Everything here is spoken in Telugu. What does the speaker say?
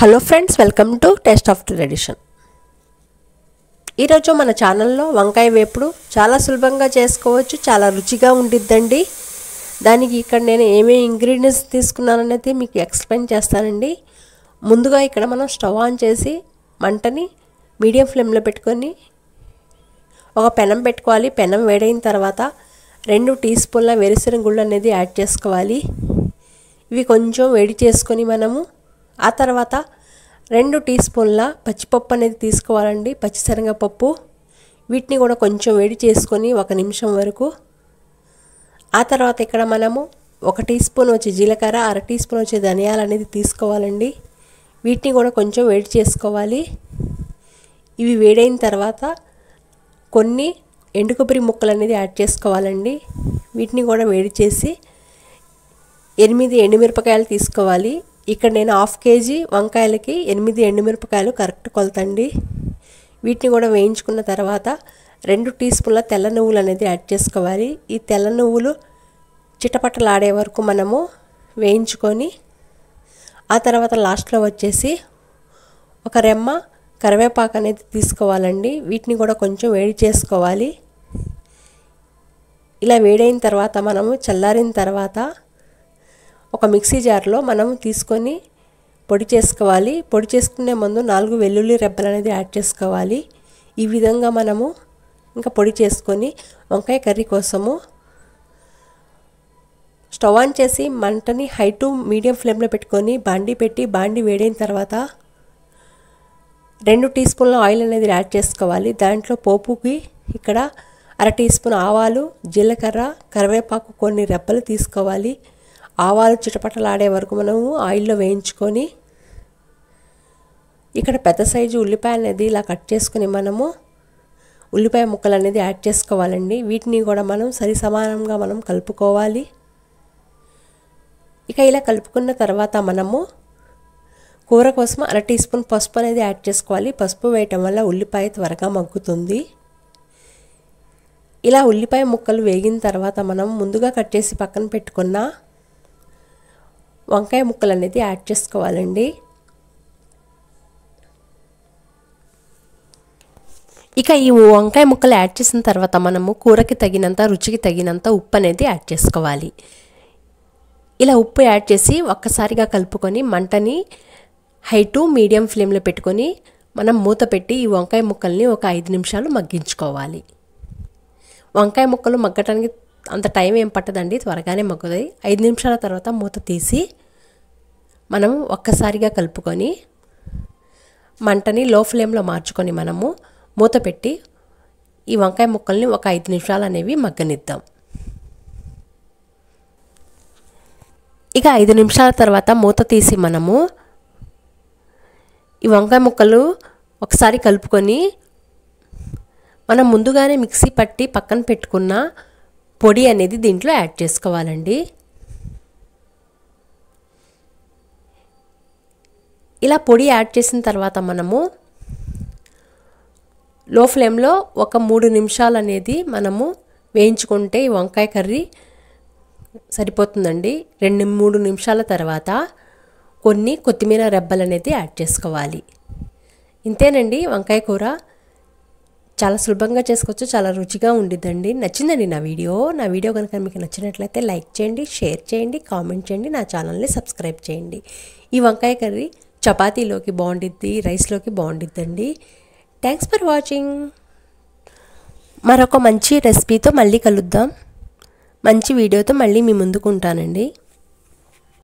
Hello friends, welcome to taste of tradition. ఈరోజు మన ఛానల్లో వంకాయ వేపుడు చాలా సులభంగా చేసుకోవచ్చు, చాలా రుచిగా ఉండిద్దండి. దానికి ఇక్కడ నేను ఏమేమి ఇంగ్రీడియంట్స్ తీసుకున్నాననేది మీకు ఎక్స్ప్లెయిన్ చేస్తానండి. ముందుగా ఇక్కడ మనం స్టవ్ ఆన్ చేసి మంటని మీడియం ఫ్లేమ్లో పెట్టుకొని ఒక పెనం పెట్టుకోవాలి. పెనం వేడైన తర్వాత 2 టీ స్పూన్ల వేరుశనగ గుళ్ళు అనేది యాడ్ చేసుకోవాలి. ఇవి కొంచెం వేడి చేసుకొని మనము ఆ తర్వాత 2 టీ స్పూన్ల పచ్చిపప్పు అనేది తీసుకోవాలండి, పచ్చిశనగపప్పు. వీటిని కూడా కొంచెం వేడి చేసుకొని 1 నిమిషం వరకు. ఆ తర్వాత ఇక్కడ మనము 1 టీ స్పూన్ వచ్చి జీలకర్ర, 1/2 టీ స్పూన్ వచ్చి ధనియాలు అనేది తీసుకోవాలండి. వీటిని కూడా కొంచెం వేడి చేసుకోవాలి. ఇవి వేడైన తర్వాత కొన్ని ఎండు కొబ్బరి ముక్కలు అనేది యాడ్ చేసుకోవాలండి. వీటిని కూడా వేడి చేసి 8 ఎండుమిరపకాయలు తీసుకోవాలి. ఇక్కడ నేను 1/2 కేజీ వంకాయలకి 8 ఎండుమిరపకాయలు కరెక్ట్ కొలతండి. వీటిని కూడా వేయించుకున్న తర్వాత 2 టీ స్పూన్ల తెల్ల నువ్వులు అనేది యాడ్ చేసుకోవాలి. ఈ తెల్ల నువ్వులు చిటపటలాడే వరకు మనము వేయించుకొని ఆ తర్వాత లాస్ట్లో వచ్చేసి ఒక రెమ్మ కరివేపాకు అనేది తీసుకోవాలండి. వీటిని కూడా కొంచెం వేడి చేసుకోవాలి. ఇలా వేడైన తర్వాత మనము చల్లారిన తర్వాత ఒక మిక్సీ జార్లో మనం తీసుకొని పొడి చేసుకోవాలి. పొడి చేసుకునే ముందు 4 వెల్లుల్లి రెబ్బలు అనేది యాడ్ చేసుకోవాలి. ఈ విధంగా మనము ఇంకా పొడి చేసుకొని వంకాయ కర్రీ కోసము స్టవ్ ఆన్ చేసి మంటని హై టు మీడియం ఫ్లేమ్లో పెట్టుకొని బాండి వేడైన తర్వాత 2 టీ స్పూన్ల ఆయిల్ అనేది యాడ్ చేసుకోవాలి. దాంట్లో పోపుకి ఇక్కడ 1/2 టీ స్పూన్ ఆవాలు, జీలకర్ర, కరివేపాకు కొన్ని రెబ్బలు తీసుకోవాలి. ఆవాలు చిటపటలాడే వరకు మనము ఆయిల్లో వేయించుకొని ఇక్కడ పెద్ద సైజు ఉల్లిపాయ అనేది ఇలా కట్ చేసుకొని మనము ఉల్లిపాయ ముక్కలు అనేది యాడ్ చేసుకోవాలండి. వీటిని కూడా మనం సమానంగా మనం కలుపుకోవాలి. ఇక ఇలా కలుపుకున్న తర్వాత మనము కూర కోసం 1/2 టీ స్పూన్ పసుపు అనేది యాడ్ చేసుకోవాలి. పసుపు వేయటం వల్ల ఉల్లిపాయ త్వరగా మగ్గుతుంది. ఇలా ఉల్లిపాయ ముక్కలు వేగిన తర్వాత మనం ముందుగా కట్ చేసి పక్కన పెట్టుకున్న వంకాయ ముక్కలు అనేది యాడ్ చేసుకోవాలండి. ఇక ఈ వంకాయ ముక్కలు యాడ్ చేసిన తర్వాత మనము కూరకి తగినంత, రుచికి తగినంత ఉప్పు అనేది యాడ్ చేసుకోవాలి. ఇలా ఉప్పు యాడ్ చేసి ఒక్కసారిగా కలుపుకొని మంటని హై టు మీడియం ఫ్లేమ్లో పెట్టుకొని మనం మూత పెట్టి ఈ వంకాయ ముక్కల్ని ఒక 5 నిమిషాలు మగ్గించుకోవాలి. వంకాయ ముక్కలు మగ్గటానికి అంత టైం ఏం పట్టదండి, త్వరగానే మగ్గుతాయి. 5 నిమిషాల తర్వాత మూత తీసి మనం ఒక్కసారిగా కలుపుకొని మంటని లో ఫ్లేమ్లో మార్చుకొని మనము మూత పెట్టి ఈ వంకాయ ముక్కల్ని ఒక 5 నిమిషాలు అనేవి మగ్గనిద్దాం. ఇక 5 నిమిషాల తర్వాత మూత తీసి మనము ఈ వంకాయ ముక్కలు ఒకసారి కలుపుకొని మనం ముందుగానే మిక్సీ పట్టి పక్కన పెట్టుకున్న పొడి అనేది దీంట్లో యాడ్ చేసుకోవాలండి. ఇలా పొడి యాడ్ చేసిన తర్వాత మనము లో ఫ్లేమ్లో ఒక 3 నిమిషాలు అనేది మనము వేయించుకుంటే ఈ వంకాయ కర్రీ సరిపోతుందండి. 2-3 నిమిషాల తర్వాత కొన్ని కొత్తిమీర రెబ్బలు అనేది యాడ్ చేసుకోవాలి. ఇంతేనండి, వంకాయ కూర చాలా సులభంగా చేసుకోవచ్చు, చాలా రుచిగా ఉండిద్దండి. నచ్చిందండి నా వీడియో కనుక మీకు నచ్చినట్లయితే లైక్ చేయండి, షేర్ చేయండి, కామెంట్ చేయండి, నా ఛానల్ని సబ్స్క్రైబ్ చేయండి. ఈ వంకాయ కర్రీ చపాతీలోకి బాగుండిద్ది, రైస్లోకి బాగుండిద్దండి. Thanks for watching. మరొక మంచి రెసిపీతో మళ్ళీ కలుద్దాం. మంచి వీడియోతో మళ్ళీ మీ ముందుకు ఉంటానండి.